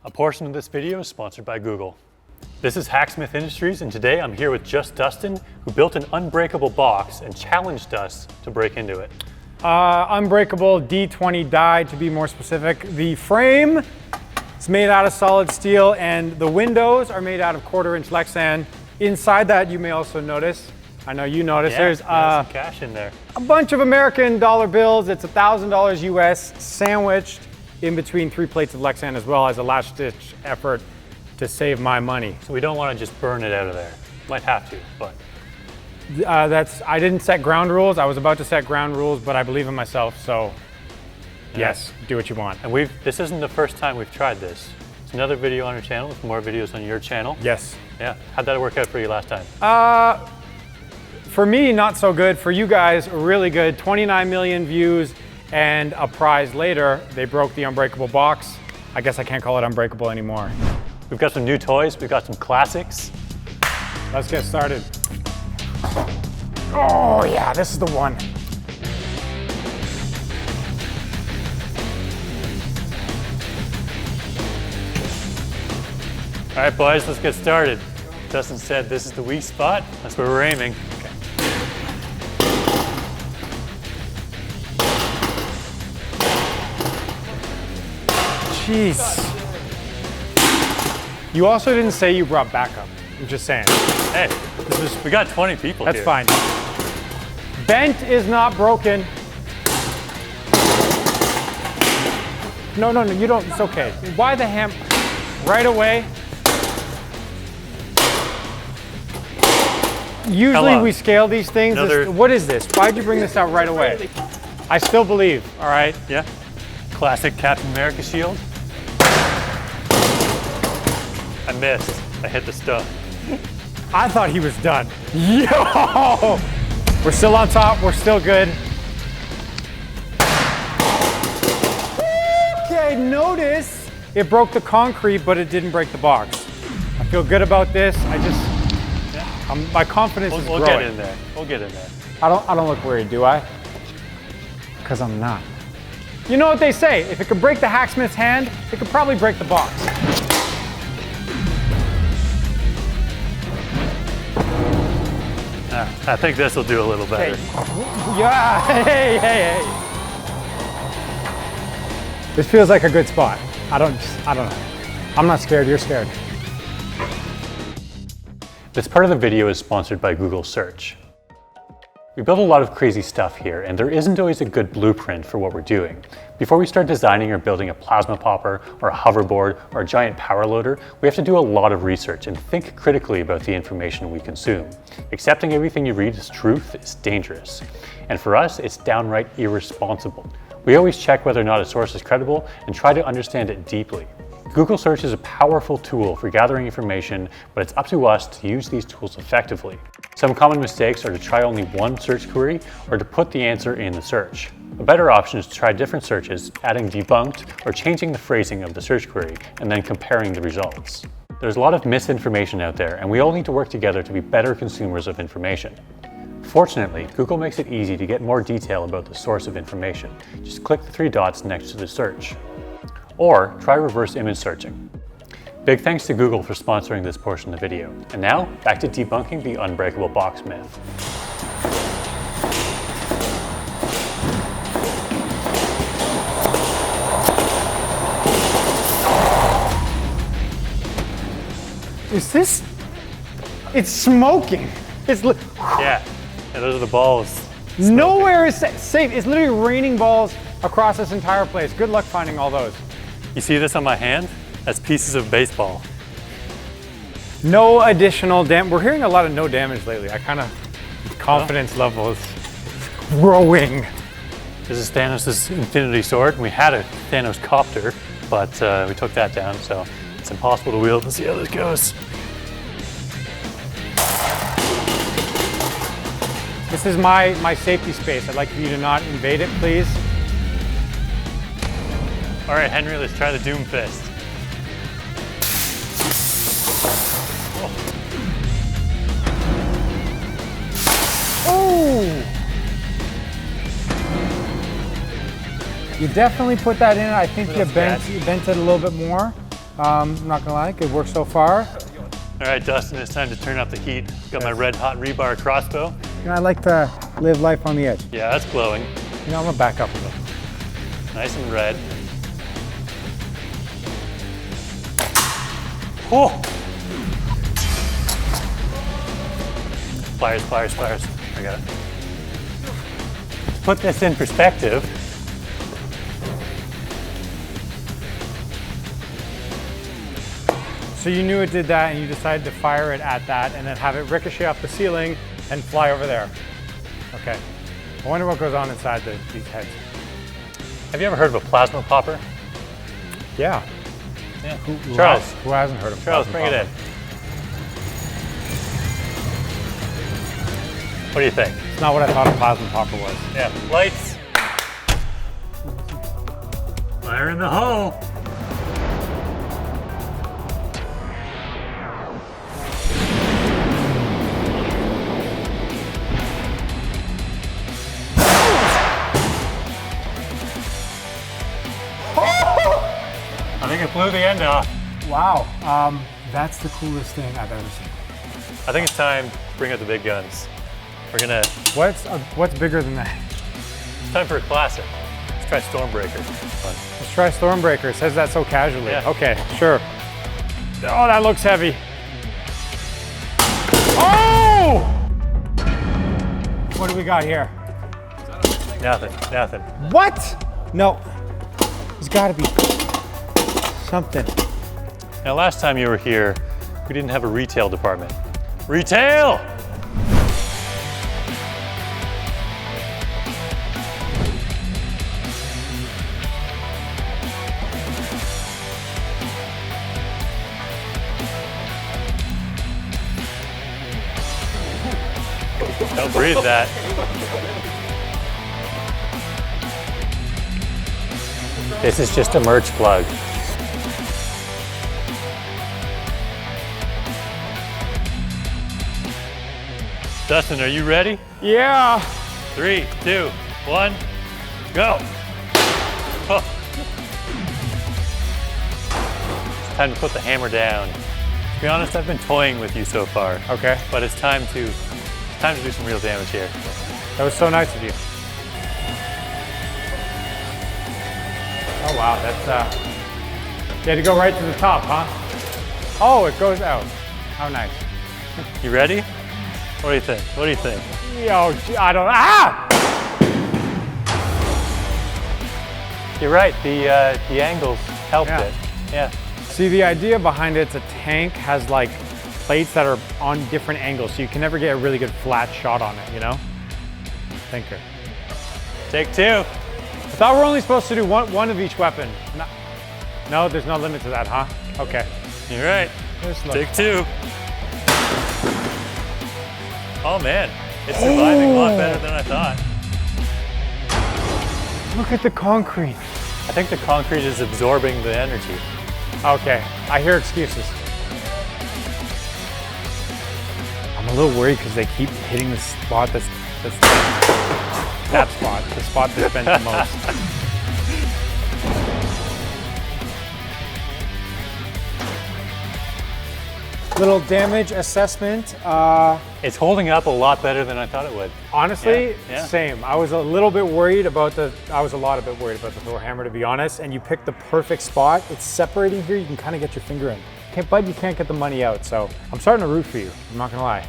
A portion of this video is sponsored by Google. This is Hacksmith Industries, and today I'm here with Just Dustin, who built an unbreakable box and challenged us to break into it. Unbreakable D20 die, to be more specific. The frame is made out of solid steel, and the windows are made out of 1/4-inch Lexan. Inside that, you may also notice, I know you noticed, there's some cash in there. A bunch of American dollar bills. It's $1,000 US, sandwiched in between 3 plates of Lexan, as well as a last-ditch effort to save my money. So we don't want to just burn it out of there. Might have to, but. I didn't set ground rules. I was about to set ground rules, but I believe in myself, so yes, do what you want. And this isn't the first time we've tried this. It's another video on your channel, with more videos on your channel. Yes. Yeah, how'd that work out for you last time? For me, not so good. For you guys, really good. 29 million views, and a prize later, they broke the unbreakable box. I guess I can't call it unbreakable anymore. We've got some new toys, we've got some classics. Let's get started. Oh yeah, this is the one. All right, boys, let's get started. Dustin said this is the weak spot. That's where we're aiming. Okay. Jeez. You also didn't say you brought backup. I'm just saying. Hey, we got 20 people That's here. fine. Bent is not broken. No, you don't, it's okay. Why the ham? Right away. Usually we scale these things. What is this? Why'd you bring this out right away? I still believe, all right? Yeah. Classic Captain America shield. I missed. I hit the stuff. I thought he was done. Yo! We're still on top. We're still good. Okay, notice it broke the concrete, but it didn't break the box. I feel good about this. My confidence is growing. We'll get in there. We'll get in there. I don't look worried, do I? Because I'm not. You know what they say? If it could break the hacksmith's hand, it could probably break the box. I think this will do a little better. Hey. Yeah, hey. This feels like a good spot. I don't know. I'm not scared, you're scared. This part of the video is sponsored by Google Search. We build a lot of crazy stuff here, and there isn't always a good blueprint for what we're doing. Before we start designing or building a plasma popper, or a hoverboard, or a giant power loader, we have to do a lot of research and think critically about the information we consume. Accepting everything you read as truth is dangerous. And for us, it's downright irresponsible. We always check whether or not a source is credible and try to understand it deeply. Google Search is a powerful tool for gathering information, but it's up to us to use these tools effectively. Some common mistakes are to try only one search query or to put the answer in the search. A better option is to try different searches, adding debunked or changing the phrasing of the search query, and then comparing the results. There's a lot of misinformation out there, and we all need to work together to be better consumers of information. Fortunately, Google makes it easy to get more detail about the source of information. Just click the 3 dots next to the search. Or try reverse image searching. Big thanks to Google for sponsoring this portion of the video. And now, back to debunking the unbreakable box myth. It's smoking. Yeah, those are the balls. Smoking. Nowhere is safe. It's literally raining balls across this entire place. Good luck finding all those. You see this on my hand? That's pieces of baseball. No additional damage. We're hearing a lot of no damage lately. Confidence level is growing. This is Thanos' Infinity Sword. We had a Thanos copter, but we took that down, so it's impossible to wield. Let's see how this goes. This is my safety space. I'd like for you to not invade it, please. All right, Henry, let's try the Doom Fist. Oh! You definitely put that in. I think you bent it a little bit more. I'm not gonna lie, good work so far. All right, Dustin, it's time to turn up the heat. Got my red hot rebar crossbow. You know, I like to live life on the edge. Yeah, that's glowing. You know, I'm gonna back up a little. Nice and red. Whoa! Pliers, pliers, pliers. I got it. To put this in perspective, So you knew it did that and you decided to fire it at that and then have it ricochet off the ceiling and fly over there. Okay. I wonder what goes on inside these heads. have you ever heard of a plasma popper? Yeah. Yeah. Charles. Who hasn't heard of Charles, plasma bring it in. What do you think? It's not what I thought a plasma popper was. Yeah, lights. Fire in the hole. I think it blew the end off. Wow. That's the coolest thing I've ever seen. I think it's time to bring out the big guns. We're gonna, What's bigger than that? it's time for a classic. Let's try Stormbreaker. Let's try Stormbreaker. It says that so casually. Yeah. Okay, sure. Oh, that looks heavy. Oh! What do we got here? Nothing, nothing. What? No. There's gotta be something. Now, last time you were here, we didn't have a retail department. Retail! Don't breathe that. This is just a merch plug. Dustin, are you ready? Yeah. 3, 2, 1, go. Oh. It's time to put the hammer down. To be honest, I've been toying with you so far. Okay. But it's time to do some real damage here. That was so nice of you. Oh wow, that's you had to go right to the top, huh? Oh, it goes out. How nice. You ready? What do you think? What do you think? Yo, I don't. Ah! You're right. The angles helped Yeah. it. Yeah. See, the idea behind it's a tank has like plates that are on different angles, so you can never get a really good flat shot on it, you know? Thinker. Take 2. I thought we're only supposed to do one of each weapon. No, there's no limit to that, huh? Okay. You're right. Take 2. Oh man, it's surviving a lot better than I thought. Look at the concrete. I think the concrete is absorbing the energy. Okay, I hear excuses. I'm a little worried because they keep hitting the spot the spot that's been the most. Little damage assessment. It's holding up a lot better than I thought it would. Honestly, Yeah. same. I was a lot bit worried about the Thor hammer, to be honest, and you picked the perfect spot. It's separating here, you can kind of get your finger in. But you can't get the money out, so I'm starting to root for you, I'm not gonna lie.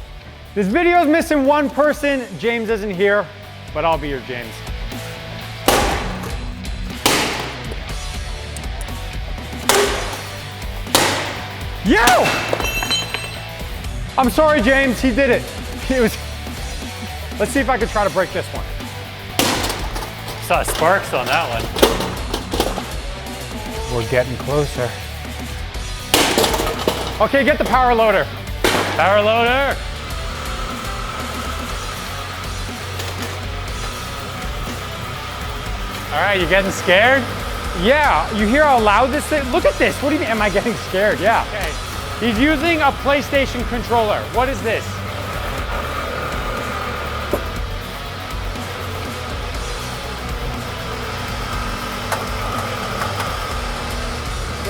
This video is missing one person. James isn't here, but I'll be your James. Yo! I'm sorry, James, he did it. Let's see if I can try to break this one. Saw sparks on that one. We're getting closer. Okay, get the power loader. Power loader! All right, you getting scared? Yeah, you hear how loud this thing? Look at this. What do you mean? Am I getting scared? Yeah. Okay. He's using a PlayStation controller. What is this?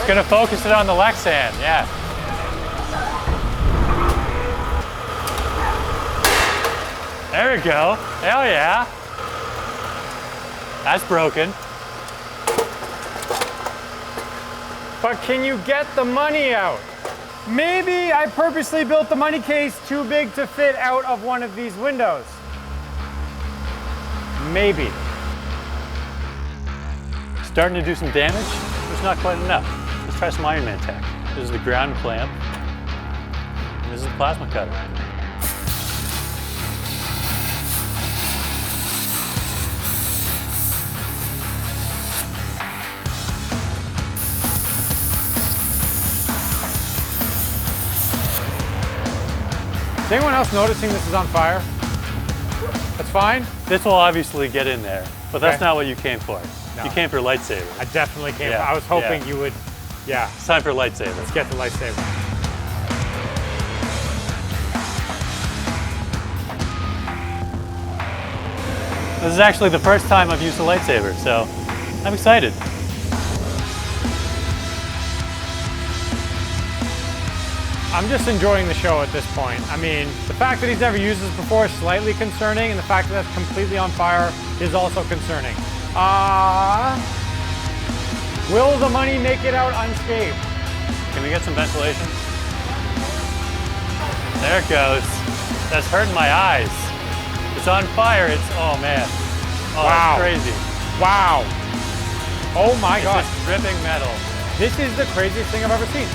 It's gonna focus it on the Lexan, yeah. There we go. Hell yeah. That's broken. But can you get the money out? Maybe I purposely built the money case too big to fit out of one of these windows. Maybe. Starting to do some damage, but it's not quite enough. Let's try some Iron Man tech. This is the ground clamp, and this is the plasma cutter. Is anyone else noticing this is on fire? That's fine? This will obviously get in there, but that's Okay. not what you came for. No. You came for lightsaber. I definitely came. Yeah, I was hoping yeah. you would. Yeah, It's time for lightsaber. let's get the lightsaber. This is actually the first time I've used a lightsaber, so I'm excited. I'm just enjoying the show at this point. I mean, the fact that he's never used this before is slightly concerning, and the fact that that's completely on fire is also concerning. Will the money make it out unscathed? Can we get some ventilation? There it goes. That's hurting my eyes. It's on fire. It's, oh man. Oh, Wow. It's crazy. Wow. Oh my It's God. just dripping metal. This is the craziest thing I've ever seen.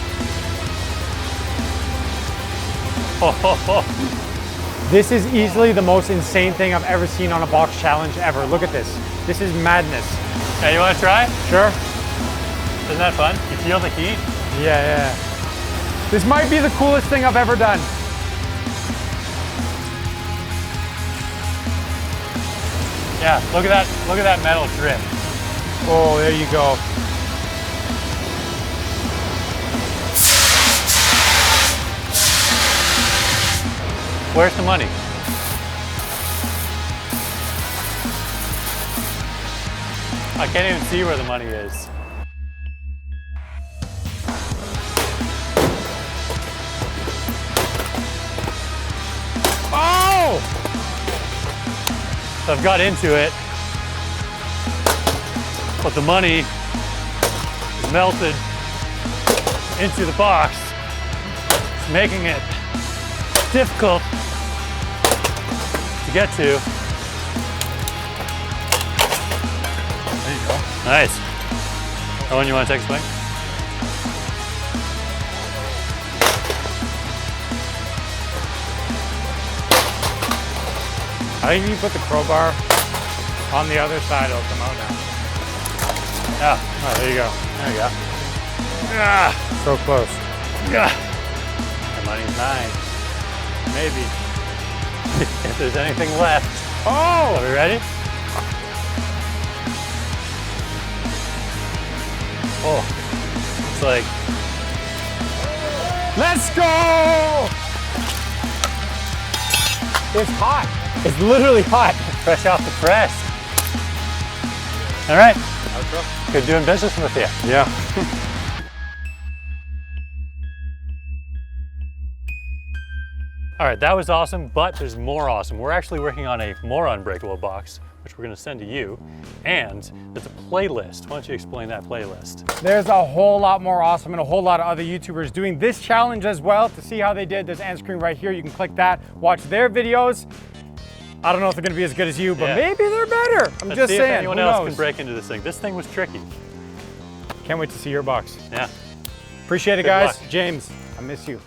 Oh, ho, ho. This is easily the most insane thing I've ever seen on a box challenge ever. Look at this. This is madness. Hey, you want to try? Sure? Isn't that fun? You feel the heat? Yeah. This might be the coolest thing I've ever done. Yeah, look at that. Look at that metal drip. Oh, there you go. Where's the money? I can't even see where the money is. Oh! So I've got into it, but the money is melted into the box. It's making it difficult to get to. There you go. Nice. Owen, you want to take a swing? I think if you put the crowbar on the other side, it'll come out now. Yeah. Oh, there you go. There you go. Ah, So close. ah. The money's mine. Maybe. If there's anything left. Oh! Are we ready? Oh, it's like, Let's go! It's hot. It's literally hot. fresh off the press. All right. Good doing business with you. Yeah. All right, that was awesome, but there's more awesome. We're actually working on a more unbreakable box, which we're gonna send to you, and there's a playlist. Why don't you explain that playlist? There's a whole lot more awesome and a whole lot of other YouTubers doing this challenge as well. To see how they did, there's end screen right here. You can click that, watch their videos. I don't know if they're gonna be as good as you, but Yeah. maybe they're better. I'm Let's just see saying, if anyone who else knows? can break into this thing. This thing was tricky. Can't wait to see your box. Yeah. Appreciate it, Good guys. luck. James, I miss you.